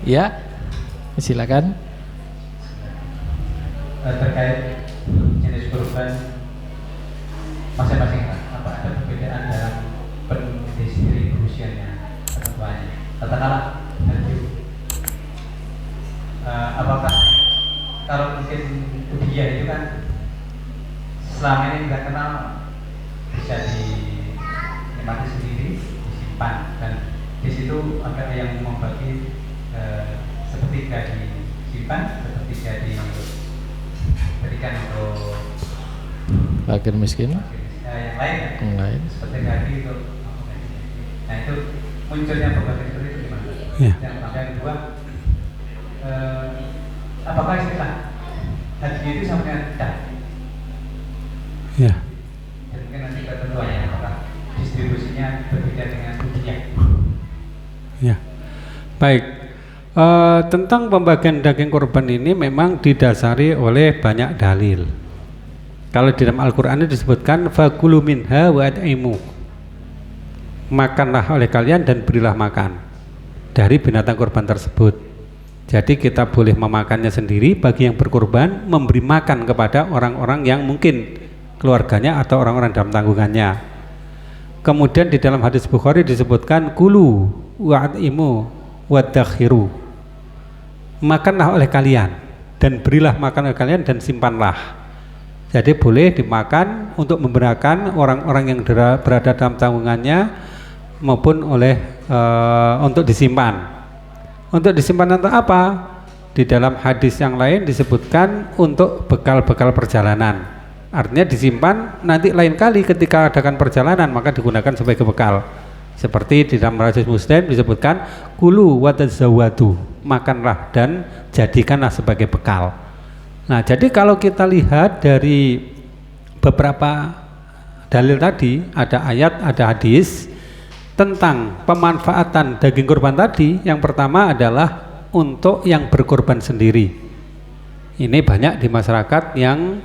Ya, silakan. Terkait jenis kurban masing-masing, apa ada perbedaan dalam pendistribusiannya ketentuannya? Katakanlah apakah kalau mungkin udhiyah itu kan selama ini nggak kenal, bisa dinikmati sendiri, disimpan, dan di situ ada yang membagi sepertiga disimpan, sepertiga diberikan untuk fakir miskin. Yang lain, seperti tadi itu. Nah itu munculnya pembagian seperti itu gimana? Ya. Yang kedua, apakah istilah haji itu sampai tidak? Ya. Dan mungkin nanti ketentuannya apakah distribusinya berbeda dengan dunia? Ya. Baik. Tentang pembagian daging kurban ini memang didasari oleh banyak dalil. Kalau di dalam Al-Quran itu disebutkan fakulu minha wa at'imu, makanlah oleh kalian dan berilah makan dari binatang kurban tersebut. Jadi kita boleh memakannya sendiri, bagi yang berkurban memberi makan kepada orang-orang yang mungkin keluarganya atau orang-orang dalam tanggungannya. Kemudian di dalam hadis Bukhari disebutkan kulu wa at'imu wa dakhiru, makanlah oleh kalian dan berilah makan oleh kalian dan simpanlah. Jadi boleh dimakan untuk memberikan orang-orang yang berada dalam tanggungannya maupun untuk disimpan. Untuk disimpan untuk apa? Di dalam hadis yang lain disebutkan untuk bekal-bekal perjalanan. Artinya disimpan nanti lain kali ketika adakan perjalanan maka digunakan sebagai bekal. Seperti di dalam hadis Muslim disebutkan kulu wa tazawwadu, makanlah dan jadikanlah sebagai bekal. Nah, jadi kalau kita lihat dari beberapa dalil tadi, ada ayat, ada hadis tentang pemanfaatan daging kurban tadi. Yang pertama adalah untuk yang berkorban sendiri. Ini banyak di masyarakat yang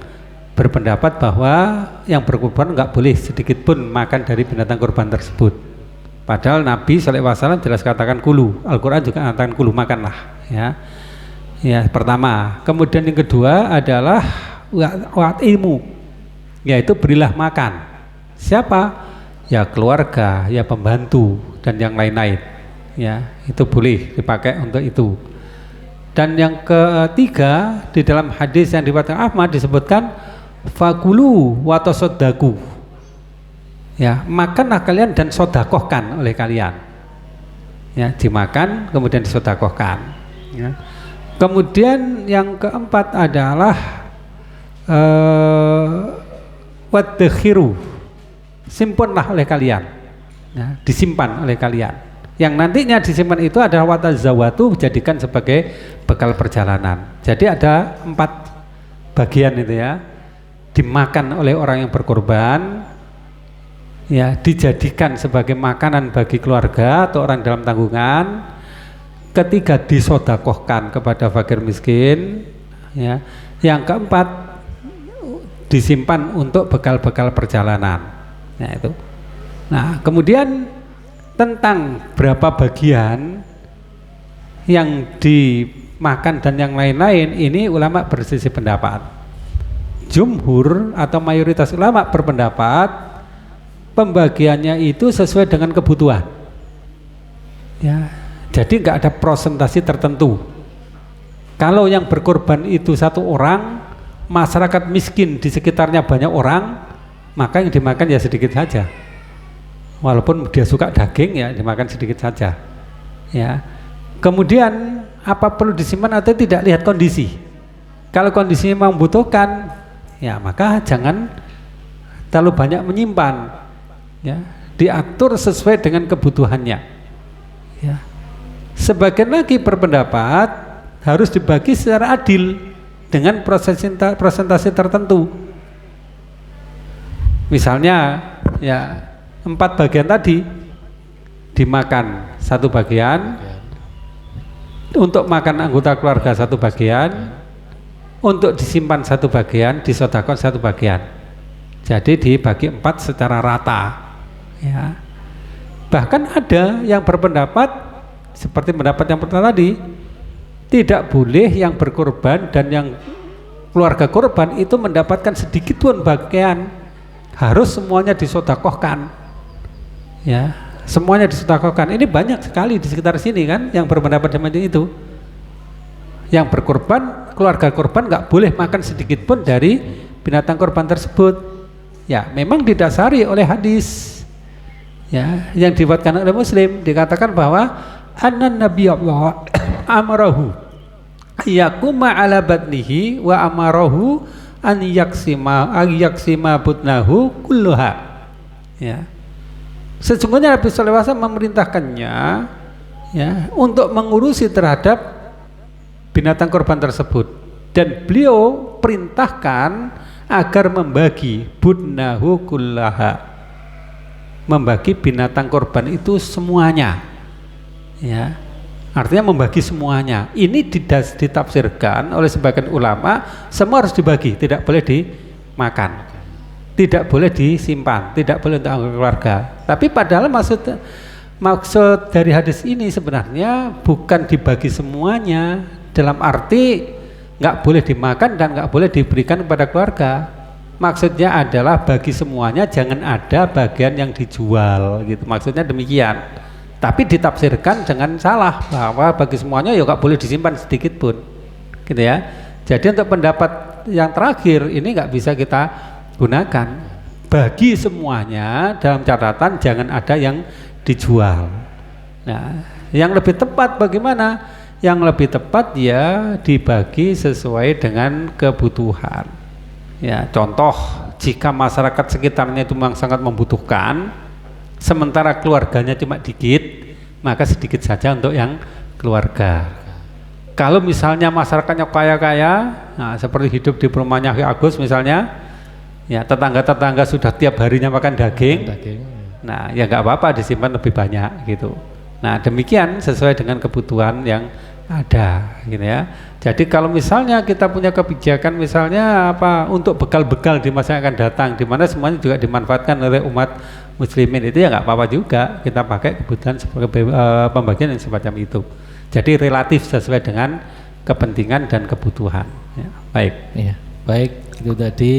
berpendapat bahwa yang berkorban nggak boleh sedikit pun makan dari binatang kurban tersebut. Padahal Nabi SAW jelas katakan kulu, Al-Quran juga katakan kulu, makanlah, ya. Ya, pertama. Kemudian yang kedua adalah wa'at'imu, yaitu berilah makan. Siapa? Ya keluarga, ya pembantu dan yang lain-lain. Ya, itu boleh dipakai untuk itu. Dan yang ketiga di dalam hadis yang diriwayatkan Ahmad disebutkan fakulu wa tasaddaku. Ya, makanlah kalian dan sodakohkan oleh kalian. Ya, dimakan kemudian disodakohkan. Ya. Kemudian yang keempat adalah wadakhiru, simpanlah oleh kalian, ya, disimpan oleh kalian. Yang nantinya disimpan itu adalah watazawatu, jadikan sebagai bekal perjalanan. Jadi ada 4 bagian itu ya, dimakan oleh orang yang berkorban, ya, dijadikan sebagai makanan bagi keluarga atau orang dalam tanggungan. Ketiga, disodakohkan kepada fakir miskin, ya. Yang keempat, disimpan untuk bekal-bekal perjalanan, ya, itu. Nah, kemudian tentang berapa bagian yang dimakan dan yang lain-lain, ini ulama berselisih pendapat. Jumhur atau mayoritas ulama berpendapat pembagiannya itu sesuai dengan kebutuhan, ya. Jadi nggak ada persentase tertentu. Kalau yang berkorban itu 1 orang, masyarakat miskin di sekitarnya banyak orang, maka yang dimakan ya sedikit saja. Walaupun dia suka daging ya dimakan sedikit saja. Ya. Kemudian apa perlu disimpan atau tidak, lihat kondisi. Kalau kondisinya membutuhkan, ya maka jangan terlalu banyak menyimpan. Ya, diatur sesuai dengan kebutuhannya. Ya. Sebagian lagi berpendapat harus dibagi secara adil dengan persentase tertentu. Misalnya ya 4 bagian tadi dimakan 1 bagian, untuk makan anggota keluarga 1 bagian, untuk disimpan 1 bagian, disedekahkan 1 bagian. Jadi dibagi 4 secara rata. Ya. Bahkan ada yang berpendapat seperti pendapat yang pertama tadi, Tidak boleh yang berkorban dan yang keluarga korban itu mendapatkan sedikit pun bagian, harus semuanya disodakohkan. Ya, semuanya disodakohkan. Ini banyak sekali di sekitar sini kan yang berpendapat seperti itu. Yang berkorban, keluarga korban nggak boleh makan sedikit pun dari binatang korban tersebut. Ya, memang didasari oleh hadis. Ya, yang diriwayatkan oleh Muslim dikatakan bahwa annan nabiyallah amarahu yakuma ala batnihi wa amarahu an yaksima butnahu kulluha. Ya, sesungguhnya Nabi sallallahu alaihi wasallam memerintahkannya ya untuk mengurusi terhadap binatang korban tersebut, dan beliau perintahkan agar membagi butnahu kullaha, membagi binatang korban itu semuanya. Ya, artinya membagi semuanya. Ini ditafsirkan oleh sebagian ulama, semua harus dibagi, tidak boleh dimakan, tidak boleh disimpan, tidak boleh untuk anggota keluarga. Tapi padahal maksud dari hadis ini sebenarnya bukan dibagi semuanya, dalam arti nggak boleh dimakan dan nggak boleh diberikan kepada keluarga. Maksudnya adalah bagi semuanya, jangan ada bagian yang dijual gitu, maksudnya demikian. Tapi ditafsirkan dengan salah, bahwa bagi semuanya ya nggak boleh disimpan sedikit pun gitu ya. Jadi untuk pendapat yang terakhir ini nggak bisa kita gunakan. Bagi semuanya dalam catatan jangan ada yang dijual. Nah, yang lebih tepat bagaimana? Yang lebih tepat ya dibagi sesuai dengan kebutuhan. Ya, contoh jika masyarakat sekitarnya itu memang sangat membutuhkan, sementara keluarganya cuma dikit, maka sedikit saja untuk yang keluarga. Kalau misalnya masyarakatnya kaya-kaya, nah seperti hidup di perumahannya Ki Agus misalnya, ya tetangga-tetangga sudah tiap harinya makan daging, nah ya nggak apa-apa disimpan lebih banyak gitu. Nah demikian sesuai dengan kebutuhan yang ada gitu ya. Jadi kalau misalnya kita punya kebijakan misalnya apa untuk bekal-bekal di masa yang akan datang, di mana semuanya juga dimanfaatkan oleh umat muslimin, itu ya nggak apa-apa juga kita pakai kebutuhan sebagai pembagian yang semacam itu. Jadi relatif sesuai dengan kepentingan dan kebutuhan. Ya, baik. Iya, baik itu tadi.